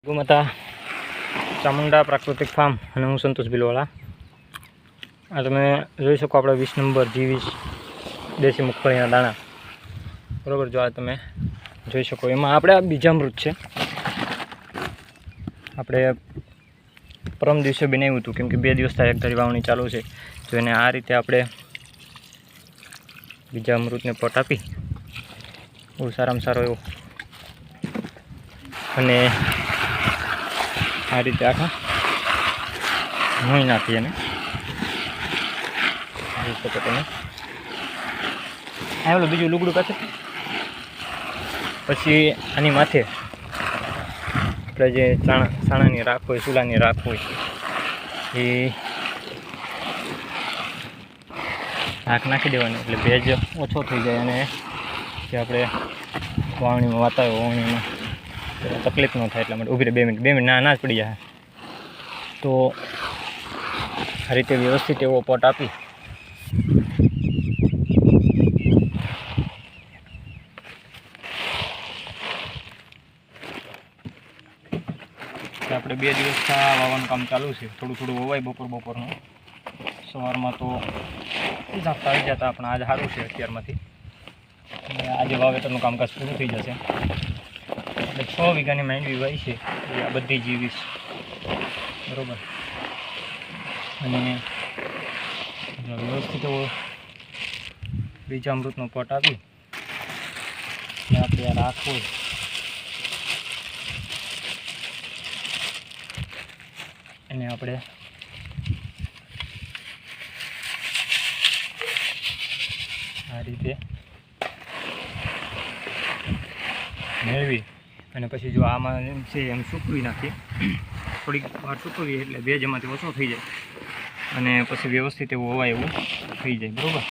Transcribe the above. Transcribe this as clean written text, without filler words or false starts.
ગુમાતા ચામુંડા પ્રાકૃતિક ફાર્મ અને હું સંતોષ ભીલવાળા. આ તમે જોઈ શકો આપણે 20 નંબર G20 દેશી મગફળીના દાણા, બરાબર. જો આ તમે જોઈ શકો એમાં આપણે આ બીજામૃત છે. આપણે પરમ દિવસે બનાવ્યું હતું કેમ કે 2 દિવસ થાય એક ધારી વાવણી ચાલુ છે. તો એને આ રીતે આપણે બીજામૃતને પટ આપી બહુ સારામાં સારો એવો, અને આ રીતે આખા નહીં નાખીએ ને જોઈ શકો તમે. આ ઓલું બીજું લુગડું પાસે પછી આની માથે આપણે જે સાણાની રાખ હોય, ચૂલાની રાખ હોય એ રાખ નાખી દેવાની એટલે ભેજ ઓછો થઈ જાય અને જે આપણે વાવણીમાં વાતા હોય વાવણીમાં તકલીફ ન થાય. એટલા માટે ઊભી રહે 2 મિનિટ ના જ પડી જાય. તો આ રીતે વ્યવસ્થિત એવો પટ આપી આપણે 2 દિવસ વાવવાનું કામ ચાલુ છે. થોડું થોડું વવાય બપોરનું. સવારમાં તો ઝાપટા આવી જતા પણ આજે સારું છે અત્યારમાંથી. આજે વાવેતરનું કામકાજ પૂરું થઈ જશે. એટલે 6 વીઘાની માંડવી વાવી છે એ આ બધી G20, બરાબર. અને વ્યવસ્થિત એવો બીજામૃતનો પટ આપી આપણે આ રાખવું એને આપણે આ રીતે મેળવી અને પછી જો આમાં એમ છે એમ સૂકવી નાખીએ. થોડીક વાર સૂકવીએ એટલે ભેજ એમાંથી ઓછો થઈ જાય અને પછી વ્યવસ્થિત એવું હવાય એવું થઈ જાય, બરાબર.